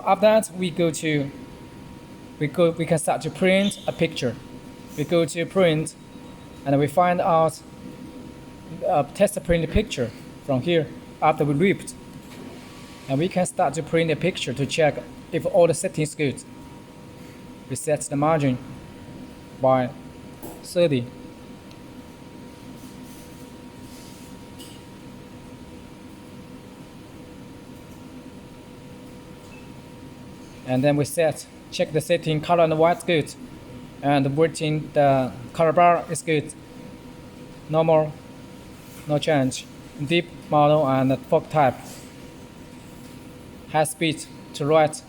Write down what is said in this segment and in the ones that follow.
after that, we can start to print a picture. We go to print, and we find out test print picture from here after we ripped, and we can start to print a picture to check if all the settings good. We set the margin by 30. And then we check the setting, color and white good, and waiting the color bar is good. Normal, no change. Deep model and fog type. High speed to right,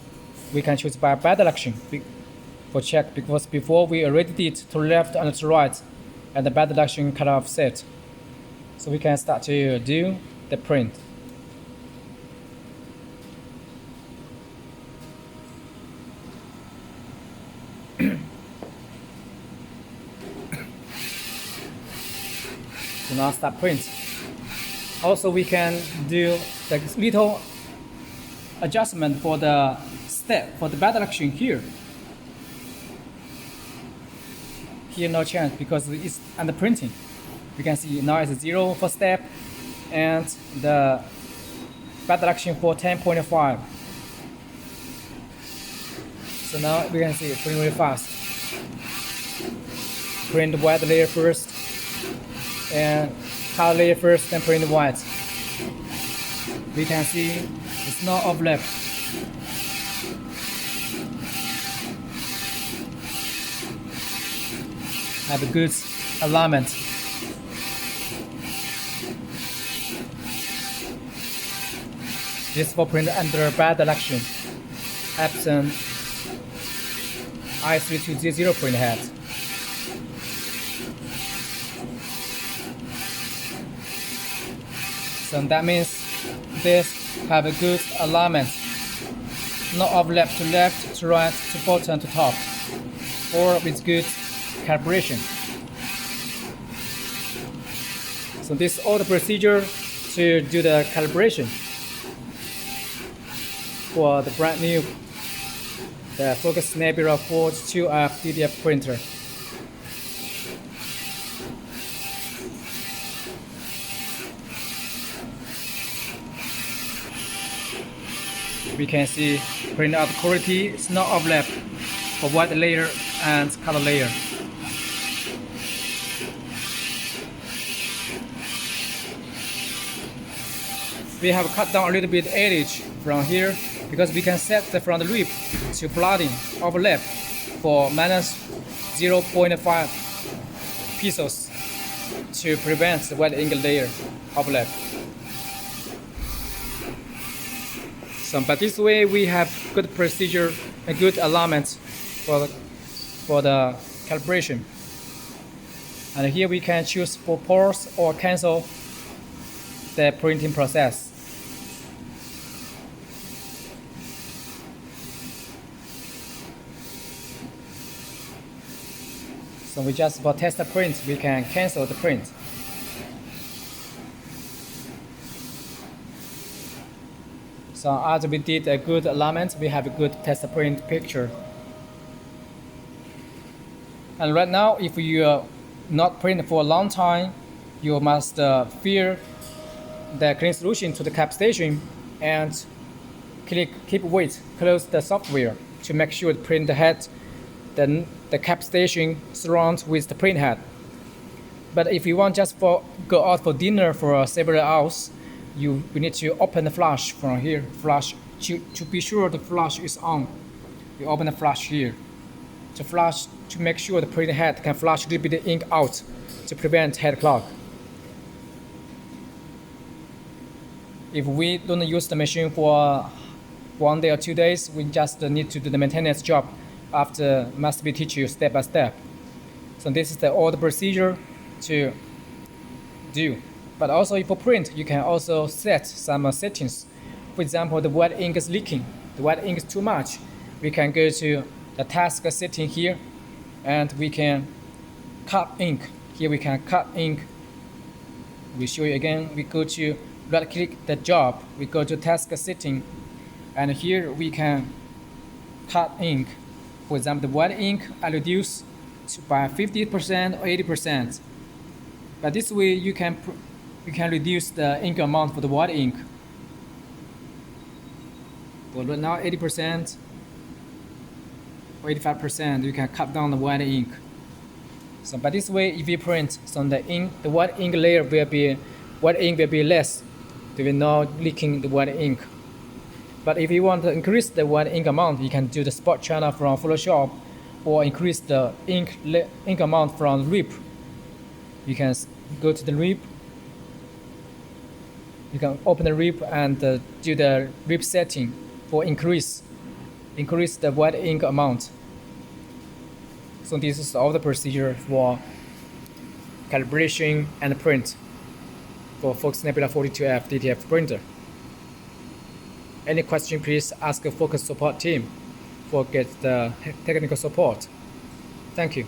we can choose by bad selection for check, because before we already did to left and to right, and the bad selection color offset. So we can start to do the print. So now start print. Also, we can do the little adjustment for the step for the bad selection here. Here no change because it's under printing. You can see now it's 0 for step and the bad selection for 10.5. So now we can see it print really fast. Print the white layer first and color layer first, then print the white. We can see it's not overlap. Have a good alignment. This for print under bad selection. Epson I3200 print head. So that means this have a good alignment. Not overlap to left, to right, to bottom, to top, or with good calibration. So this is all the procedure to do the calibration for the brand new the Focus Nebula Forge 2F DTF printer. We can see print out quality is not overlap for white layer and color layer. We have cut down a little bit edge from here because we can set the front lip to flooding overlap for minus 0.5 pixels to prevent the white ink layer overlap. So by this way we have good procedure and good alignment for the calibration. And here we can choose for pause or cancel the printing process. So we just for test the print, we can cancel the print. So as we did a good alignment, we have a good test print picture. And right now, if you are not print for a long time, you must fill the clean solution to the cap station and keep wait, close the software to make sure the print head, then the cap station surrounds with the print head. But if you want just go out for dinner for several hours, we need to open the flash from here, flash to be sure the flash is on. You open the flash here to make sure the print head can flash a little bit of ink out to prevent head clog. If we don't use the machine for 1 day or 2 days, we just need to do the maintenance job after must be teach you step by step. So this is all the procedure to do. But also if you print, you can also set some settings. For example, the white ink is leaking, the white ink is too much. We can go to the task setting here and we can cut ink. Here we can cut ink. We show you again, we go to right click the job, we go to task setting, and here we can cut ink. For example, the white ink I reduce by 50% or 80%. But this way you can reduce the ink amount for the white ink. But right now 80% or 85%, you can cut down the white ink. So by this way, if you print, so the white ink layer will be less. There will no leaking the white ink. But if you want to increase the white ink amount, you can do the spot channel from Photoshop, or increase the ink amount from RIP. You can go to the RIP. You can open the RIP and do the RIP setting for increase the white ink amount. So this is all the procedure for calibration and print for Focus Nebula 42F DTF printer. Any question, please ask the Focus support team for get the technical support. Thank you.